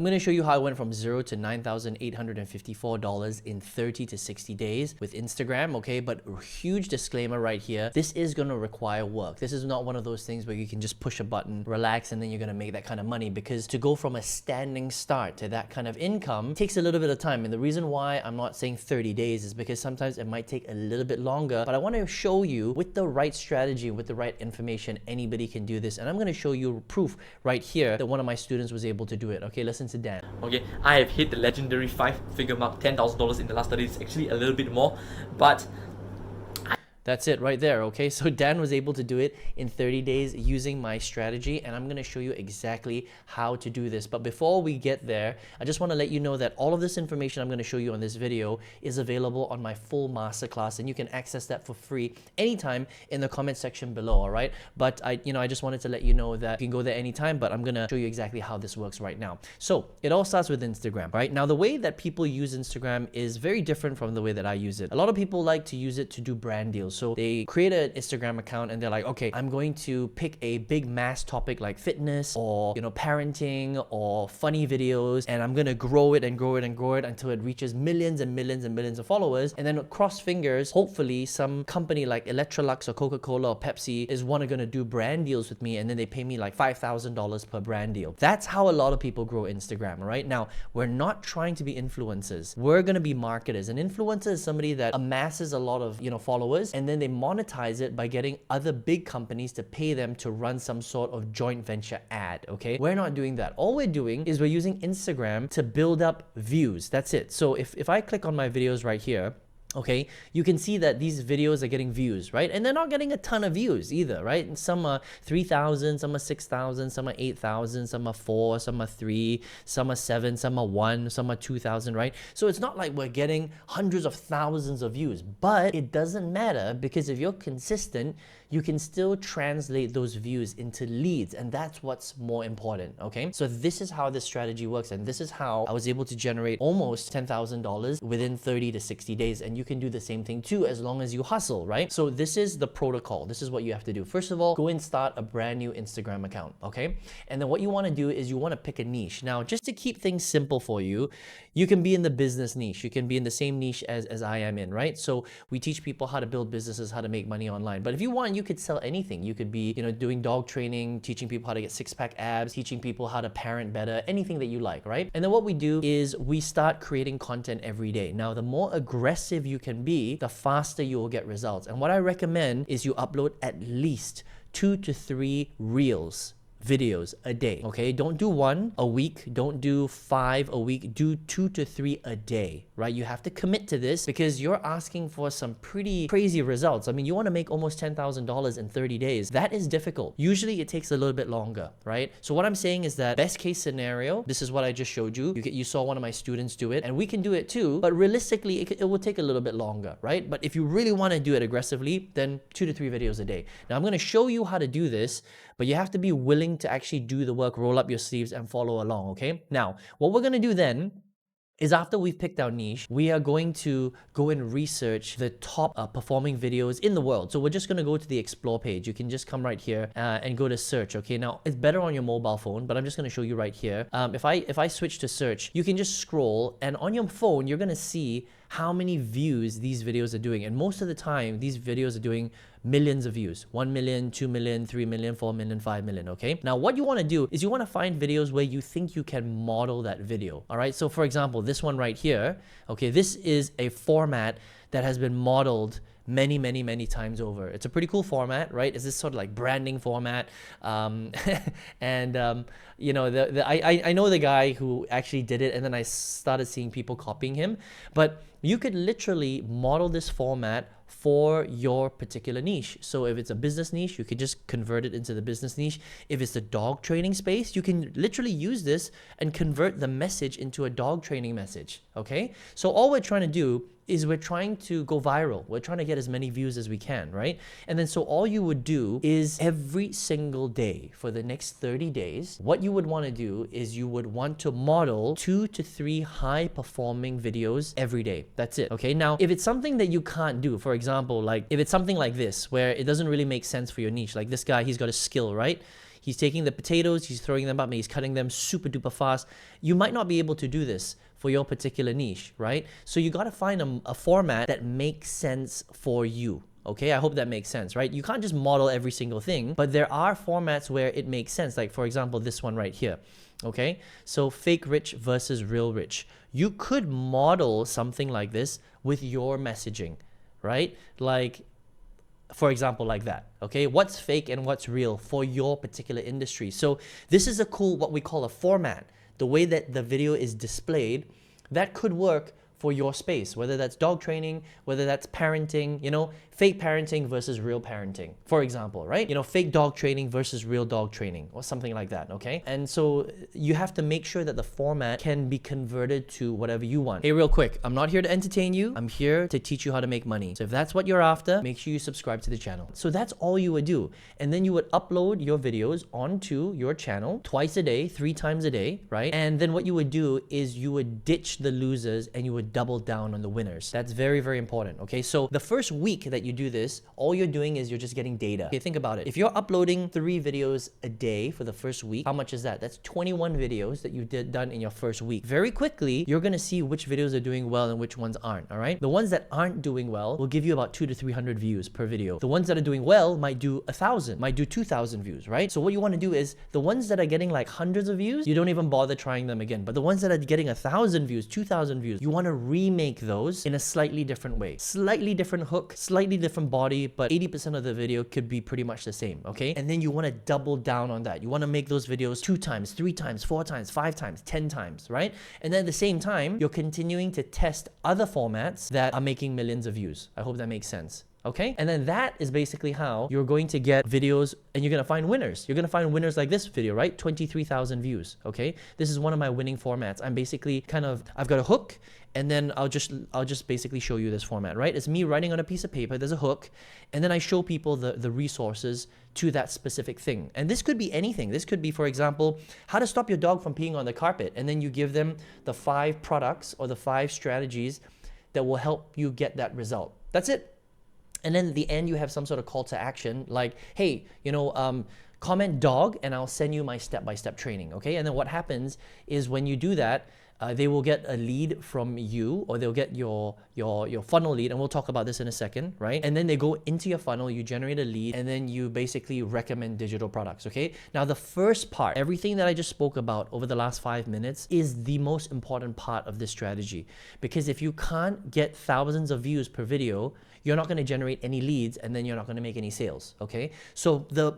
I'm going to show you how I went from $0 to $9,854 in 30 to 60 days with Instagram, okay? But huge disclaimer right here, this is going to require work. This is not one of those things where you can just push a button, relax, and then you're going to make that kind of money, because to go from a standing start to that kind of income takes a little bit of time. And the reason why I'm not saying 30 days is because sometimes it might take a little bit longer, but I want to show you with the right strategy, with the right information, anybody can do this. And I'm going to show you proof right here that one of my students was able to do it. Okay, listen to Dan. Okay, I have hit the legendary 5-figure mark, $10,000 in the last 30 days, actually a little bit more, but that's it right there, okay? So Dan was able to do it in 30 days using my strategy, and I'm gonna show you exactly how to do this. But before we get there, I just wanna let you know that all of this information I'm gonna show you on this video is available on my full masterclass, and you can access that for free anytime in the comment section below, all right? But I just wanted to let you know that you can go there anytime, but I'm gonna show you exactly how this works right now. So it all starts with Instagram, right? Now, the way that people use Instagram is very different from the way that I use it. A lot of people like to use it to do brand deals. So they create an Instagram account and they're like, okay, I'm going to pick a big mass topic like fitness or, parenting or funny videos, and I'm going to grow it and grow it and grow it until it reaches millions and millions and millions of followers. And then cross fingers, hopefully some company like Electrolux or Coca-Cola or Pepsi is going to do brand deals with me, and then they pay me like $5,000 per brand deal. That's how a lot of people grow Instagram, right? Now, we're not trying to be influencers. We're going to be marketers. An influencer is somebody that amasses a lot of, followers, and then they monetize it by getting other big companies to pay them to run some sort of joint venture ad, okay? We're not doing that. All we're doing is we're using Instagram to build up views. That's it. So if I click on my videos right here, okay, you can see that these videos are getting views, right? And they're not getting a ton of views either, right? And some are 3,000, some are 6,000, some are 8,000, some are 4, some are 3, some are 7, some are 1, some are 2,000, right? So it's not like we're getting hundreds of thousands of views, but it doesn't matter, because if you're consistent, you can still translate those views into leads, and that's what's more important, okay? So this is how this strategy works, and this is how I was able to generate almost $10,000 within 30 to 60 days, and you can do the same thing too, as long as you hustle, right? So this is the protocol. This is what you have to do. First of all, go and start a brand new Instagram account, okay? And then what you want to do is you want to pick a niche. Now, just to keep things simple for you, you can be in the business niche. You can be in the same niche as I am in, right? So we teach people how to build businesses, how to make money online. But if you want, you could sell anything. You could be, doing dog training, teaching people how to get six-pack abs, teaching people how to parent better, anything that you like, right? And then what we do is we start creating content every day. Now, the more aggressive you can be, the faster you will get results. And what I recommend is you upload at least 2 to 3 reels, videos a day, okay? Don't do 1 a week, don't do 5 a week, do 2 to 3 a day, right? You have to commit to this, because you're asking for some pretty crazy results. I mean, you want to make almost $10,000 in 30 days. That is difficult. Usually it takes a little bit longer, right? So what I'm saying is that best case scenario, this is what I just showed you. You saw one of my students do it, and we can do it too, but realistically, it will take a little bit longer, right? But if you really want to do it aggressively, then 2 to 3 videos a day. Now, I'm going to show you how to do this, but you have to be willing to actually do the work, roll up your sleeves and follow along, okay? Now, what we're gonna do then is, after we've picked our niche, we are going to go and research the top performing videos in the world. So we're just gonna go to the explore page. You can just come right here and go to search, okay? Now, it's better on your mobile phone, but I'm just gonna show you right here. If I switch to search, you can just scroll, and on your phone, you're gonna see how many views these videos are doing. And most of the time, these videos are doing millions of views. 1 million, 2 million, 3 million, 4 million, 5 million, okay? Now, what you want to do is you want to find videos where you think you can model that video, all right? So for example, this one right here, okay, this is a format that has been modeled many times over. It's a pretty cool format, right? It's this sort of like branding format. I know the guy who actually did it, and then I started seeing people copying him. But you could literally model this format for your particular niche. So if it's a business niche, you could just convert it into the business niche. If it's the dog training space, you can literally use this and convert the message into a dog training message, okay? So all we're trying to do is we're trying to go viral. We're trying to get as many views as we can, right? And then so all you would do is every single day for the next 30 days, what you would want to do is you would want to model 2 to 3 high performing videos every day. That's it, okay? Now, if it's something that you can't do, for example, like if it's something like this, where it doesn't really make sense for your niche, like this guy, he's got a skill, right? He's taking the potatoes, he's throwing them up, and he's cutting them super duper fast. You might not be able to do this for your particular niche, right? So you got to find a format that makes sense for you. Okay, I hope that makes sense, right? You can't just model every single thing, but there are formats where it makes sense. Like for example, this one right here. Okay, so fake rich versus real rich. You could model something like this with your messaging, right? Like, for example, like that. Okay, what's fake and what's real for your particular industry. So this is a cool, what we call a format. The way that the video is displayed, that could work for your space, whether that's dog training, whether that's parenting, you know, fake parenting versus real parenting, for example, right? You know, fake dog training versus real dog training or something like that, okay? And so you have to make sure that the format can be converted to whatever you want. Hey, real quick, I'm not here to entertain you. I'm here to teach you how to make money. So if that's what you're after, make sure you subscribe to the channel. So that's all you would do. And then you would upload your videos onto your channel twice a day, 3 times a day, right? And then what you would do is you would ditch the losers and you would double down on the winners. That's very, very important, okay? So the first week that you do this, all you're doing is you're just getting data. Okay, think about it. If you're uploading 3 videos a day for the first week, how much is that? That's 21 videos that you done in your first week. Very quickly, you're gonna see which videos are doing well and which ones aren't, all right? The ones that aren't doing well will give you about 200 to 300 views per video. The ones that are doing well might do 1,000, might do 2,000 views, right? So what you wanna do is the ones that are getting like hundreds of views, you don't even bother trying them again. But the ones that are getting 1,000 views, 2,000 views, you wanna remake those in a slightly different way. Slightly different hook, slightly different body, but 80% of the video could be pretty much the same, okay? And then you wanna double down on that. You wanna make those videos 2 times, 3 times, 4 times, 5 times, 10 times, right? And then at the same time, you're continuing to test other formats that are making millions of views. I hope that makes sense. Okay, and then that is basically how you're going to get videos and you're going to find winners. You're going to find winners like this video, right? 23,000 views. Okay, this is one of my winning formats. I'm basically I've got a hook and then I'll just basically show you this format, right? It's me writing on a piece of paper, there's a hook, and then I show people the resources to that specific thing. And this could be anything. This could be, for example, how to stop your dog from peeing on the carpet. And then you give them the 5 products or the 5 strategies that will help you get that result. That's it. And then at the end, you have some sort of call to action like, hey, you know, comment dog and I'll send you my step-by-step training, okay? And then what happens is when you do that, they will get a lead from you, or they'll get your funnel lead, and we'll talk about this in a second, right? And then they go into your funnel, you generate a lead, and then you basically recommend digital products, okay? Now the first part, everything that I just spoke about over the last 5 minutes is the most important part of this strategy, because if you can't get thousands of views per video, you're not going to generate any leads, and then you're not going to make any sales, okay? So the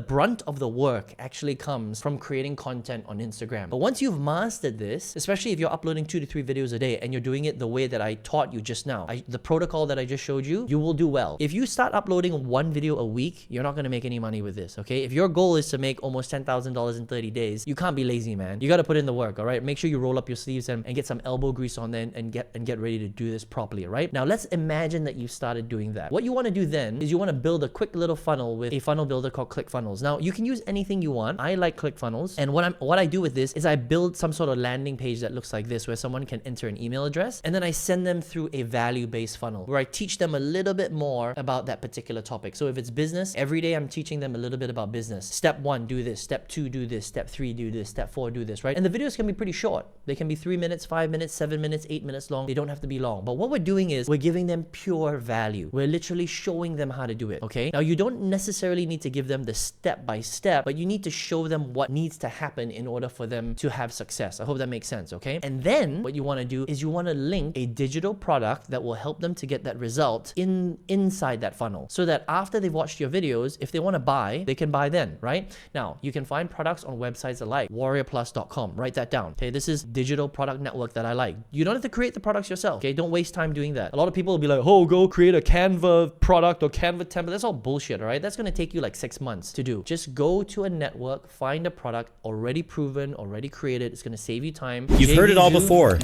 brunt of the work actually comes from creating content on Instagram. But once you've mastered this, especially if you're uploading 2 to 3 videos a day and you're doing it the way that I taught you just now, the protocol that I just showed you, you will do well. If you start uploading 1 video a week, you're not going to make any money with this, okay? If your goal is to make almost $10,000 in 30 days, you can't be lazy, man. You got to put in the work, all right? Make sure you roll up your sleeves and get some elbow grease on there and get ready to do this properly, right? Now let's imagine that you started doing that. What you want to do then is you want to build a quick little funnel with a funnel builder called ClickFunnels. Now you can use anything you want. I like ClickFunnels, and what I do with this is I build some sort of landing page that looks like this, where someone can enter an email address, and then I send them through a value-based funnel where I teach them a little bit more about that particular topic. So if it's business, every day I'm teaching them a little bit about business. Step 1, do this. Step 2, do this. Step 3, do this. Step 4, do this, right? And the videos can be pretty short. They can be 3 minutes, 5 minutes, 7 minutes, 8 minutes long. They don't have to be long. But what we're doing is we're giving them pure value. We're literally showing them how to do it, okay? Now you don't necessarily need to give them the step by step, but you need to show them what needs to happen in order for them to have success. I hope that makes sense, okay? And then what you want to do is you want to link a digital product that will help them to get that result inside that funnel, so that after they've watched your videos, if they want to buy, they can buy then, right? Now you can find products on websites like WarriorPlus.com. Write that down, okay? This is digital product network that I like. You don't have to create the products yourself, okay? Don't waste time doing that. A lot of people will be like, oh, go create a Canva product or Canva template. That's all bullshit, all right? That's going to take you like 6 months to do. Just go to a network, find a product already proven, already created. It's going to save you time. You've heard it all before.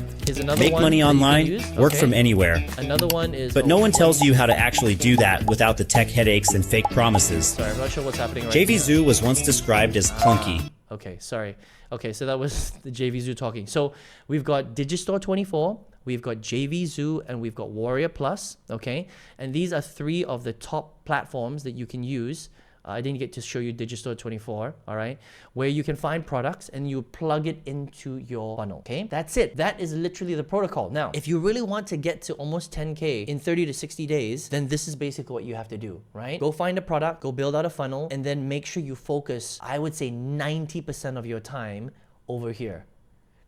Make money online, work from anywhere. Another one is... But no one tells you how to actually do that without the tech headaches and fake promises. Sorry, I'm not sure what's happening right JV now. Zoo was once described as clunky. Okay, sorry. Okay, so that was the JV Zoo talking. So we've got Digistore 24, we've got JV Zoo, and we've got WarriorPlus, okay? And these are 3 of the top platforms that you can use I didn't get to show you Digistore 24, all right, where you can find products and you plug it into your funnel, okay? That's it. That is literally the protocol. Now, if you really want to get to almost 10K in 30 to 60 days, then this is basically what you have to do, right? Go find a product, go build out a funnel, and then make sure you focus, I would say 90% of your time over here.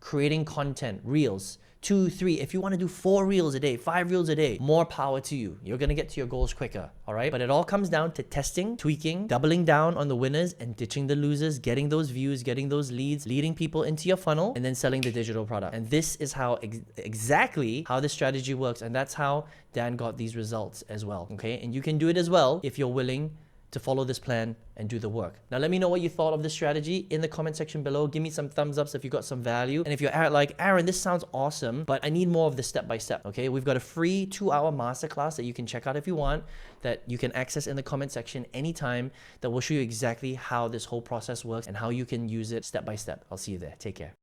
Creating content, reels, 2, 3. If you want to do 4 reels a day, 5 reels a day, more power to you. You're going to get to your goals quicker, all right? But it all comes down to testing, tweaking, doubling down on the winners and ditching the losers, getting those views, getting those leads, leading people into your funnel, and then selling the digital product. And this is how exactly how this strategy works. And that's how Dan got these results as well, okay? And you can do it as well if you're willing to follow this plan and do the work. Now, let me know what you thought of this strategy in the comment section below. Give me some thumbs ups if you got some value. And if you're like, Aaron, this sounds awesome, but I need more of the step-by-step, okay? We've got a free 2-hour masterclass that you can check out if you want, that you can access in the comment section anytime, that will show you exactly how this whole process works and how you can use it step by step. I'll see you there. Take care.